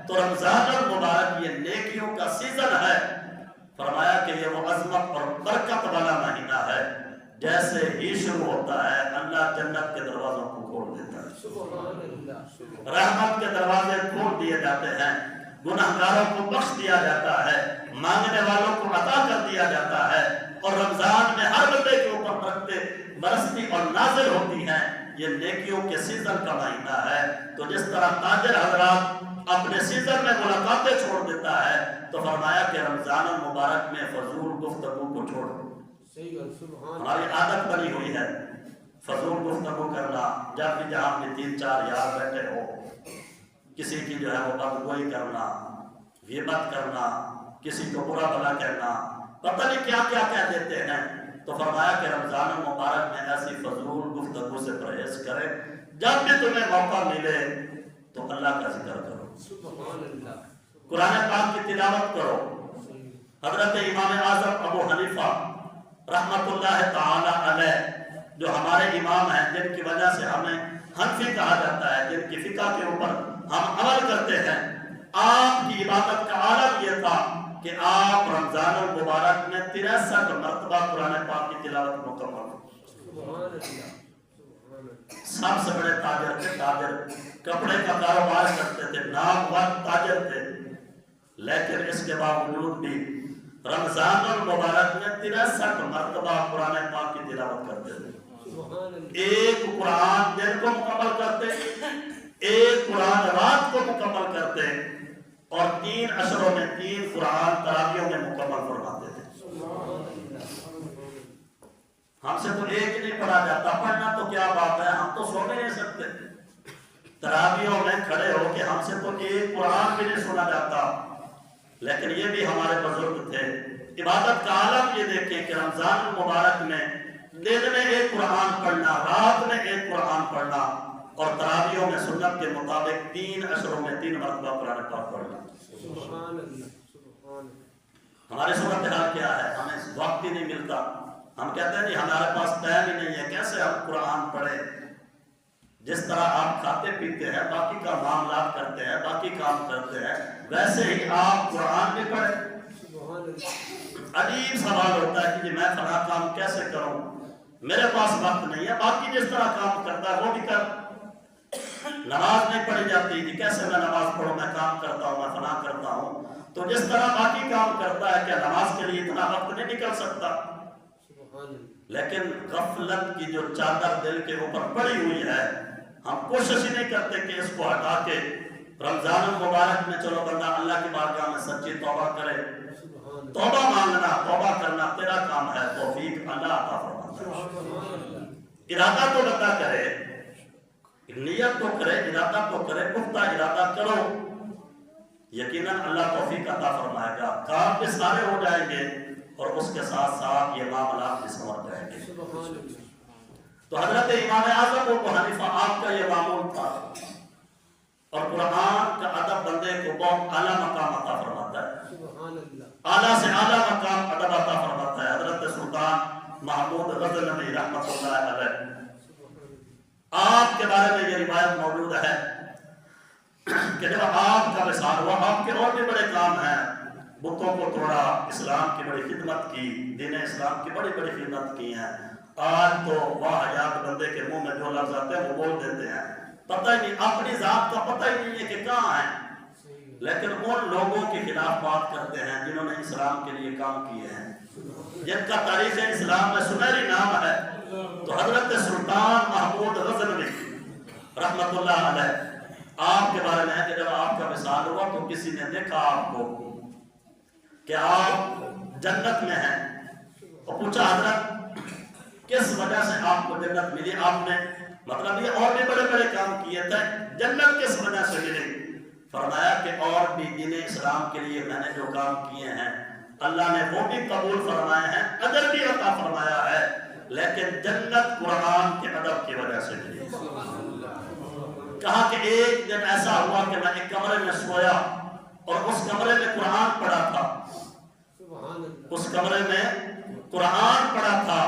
تو رمضان المبارک یہ نیکیوں کا سیزن ہے۔ فرمایا کہ یہ وہ عظمت اور برکت والا مہینہ ہے، جیسے ہی شروع ہوتا ہے اللہ جنت کے دروازوں کو کھول دیتا ہے، رحمت کے دروازے کھول دیے جاتے ہیں، گناہگاروں کو بخش دیا جاتا ہے، مانگنے والوں کو عطا کر دیا جاتا ہے، اور رمضان میں ہر بندے کے اوپر برستی اور نازل ہوتی ہیں۔ یہ نیکیوں کے سیزن کا مہینہ ہے۔ تو جس طرح تاجر حضرات اپنے سیزن میں ملاقاتیں چھوڑ دیتا ہے، تو فرمایا کہ رمضان المبارک میں فضول گفتگو کو چھوڑ دو۔ ہماری عادت بنی ہوئی ہے فضول گفتگو کرنا، جب بھی جہاں بھی 3-4 یار بیٹھے ہو، کسی کی جو ہے وہ بدگوئی کرنا، غیبت کرنا، کسی کو برا بھلا کہنا، پتہ نہیں کیا کیا کہہ دیتے ہیں۔ تو فرمایا کہ رمضان المبارک میں ایسی فضول گفتگو سے پرہیز کرے، جب بھی تمہیں موقع ملے تو اللہ کا ذکر کرو، قرآن پاک کی تلاوت کرو۔ حضرت امام اعظم ابو حنیفہ رحمت اللہ تعالی علیہ جو ہمارے امام ہیں، جن کی وجہ سے ہمیں حنفی کہا جاتا ہے، جن کی فقہ کے اوپر ہم عمل کرتے ہیں، آپ کی عبادت کا عالم یہ تھا کہ آپ رمضان المبارک میں 63 مرتبہ قرآن پاک کی تلاوت مکمل۔ سب سے بڑے تاجر تھے، تاجر کپڑے کا کاروبار کرتے تھے، نامور تاجر تھے، لیکن اس کے باوجود بھی رمضان المبارک میں 63 مرتبہ قرآن پاک کی تلاوت کرتے تھے۔ ایک قرآن دن کو مکمل کرتے، ایک قرآن رات کو مکمل کرتے، اور 3 عشروں میں 3 قرآن تراویحوں میں مکمل فرماتے تھے۔ ہم سے تو ایک نہیں پڑھا جاتا، پڑھنا تو کیا بات ہے، ہم تو سو نہیں سکتے، تراویحوں میں کھڑے ہو کے ہم سے تو ایک قرآن بھی نہیں سنا جاتا، لیکن یہ بھی ہمارے بزرگ تھے۔ عبادت کا عالم یہ دیکھیں کہ رمضان المبارک میں دن میں ایک قرآن پڑھنا، رات میں ایک قرآن پڑھنا، اور تراویحوں میں سنت کے مطابق 3 عشروں میں 3 مرتبہ قرآن پاک پڑھنا۔ ہماری صورتحال کیا ہے؟ ہمیں وقت ہی نہیں ملتا، ہم کہتے ہیں نہیں ہمارے پاس ٹائم ہی نہیں ہے، کیسے ہم قرآن پڑھیں؟ جس طرح آپ کھاتے پیتے ہیں، باقی کا معاملات کرتے ہیں، باقی کام کرتے ہیں، ویسے ہی آپ قرآن بھی پڑھیں۔ عجیب سوال ہوتا ہے کہ میں فلاں کام کیسے کروں، میرے پاس وقت نہیں ہے، باقی جس طرح کام کرتا ہے وہ بھی کر۔ نماز نہیں پڑھی جاتی جی کیسے میں نماز پڑھوں، میں کام کرتا ہوں، میں فلاں کرتا ہوں۔ تو جس طرح باقی کام کرتا ہے، کیا نماز کے لیے اتنا وقت نہیں نکل سکتا؟ لیکن غفلت کی جو چادر دل کے اوپر پڑی ہوئی ہے، ہم کوشش ہی نہیں کرتے کہ اس کو ہٹا کے رمضان المبارک میں چلو بندہ اللہ کی بارگاہ میں سچی توبہ کرے۔ توبہ مانگنا، توبہ کرنا تیرا کام ہے، توفیق اللہ عطا فرماتا ہے۔ ارادہ تو بندہ کرے، نیت تو کرے، ارادہ تو کرے، پختہ ارادہ کرو، یقیناً اللہ توفیق عطا فرمائے گا، کام بھی سارے ہو جائیں گے، اور اس کے ساتھ ساتھ یہ معاملات بھی سمجھ جائیں گے۔ تو حضرت امام اعظم ابو حنیفہ آپ کا یہ معمول تھا، اور قرآن کا ادب بندے کو بہت اعلیٰ مقام عطا فرماتا ہے، اعلیٰ سے اعلیٰ مقام ادب عطا فرماتا ہے۔ حضرت سلطان محمود غزنوی رحمۃ اللہ علیہ، آپ کے بارے میں یہ روایت موجود ہے کہ جب آپ کا وصال ہوا، آپ کے اور بھی بڑے کام ہیں، بتوں کو توڑا، اسلام کی بڑی خدمت کی، دین اسلام کی بڑی بڑی خدمت کی ہیں۔ آج تو واحد بندے کے منہ میں جو لفظ آتے ہیں وہ بول دیتے ہیں، پتہ ہی نہیں، اپنی ذات کا پتہ ہی نہیں ہے کہ کہاں ہیں، لیکن ان لوگوں کے خلاف بات کرتے ہیں جنہوں نے اسلام کے لیے کام کیے ہیں، جن کا تاریخ اسلام میں سنہری نام ہے۔ تو حضرت سلطان محمود غزنوی رحمت اللہ علیہ، آپ کے بارے میں ہے کہ جب آپ کا وصال ہوا تو کسی نے دیکھا آپ کو کہ آپ جنت میں ہیں، اور پوچھا حضرت کس وجہ سے آپ کو جنت ملی؟ آپ نے مطلب یہ اور بھی بڑے بڑے کام کیے تھے، جنت کس وجہ سے ملی؟ فرمایا کہ اور بھی دین اسلام کے لیے میں نے جو کام کیے ہیں اللہ نے وہ بھی قبول فرمائے ہیں، اجر بھی عطا فرمایا ہے، لیکن جنت قرآن کے ادب کی وجہ سے ملی۔ کہا کہ ایک دن ایسا ہوا کہ میں ایک کمرے میں سویا اور اس کمرے میں قرآن پڑھا تھا، اس کمرے میں قرآن پڑھا تھا،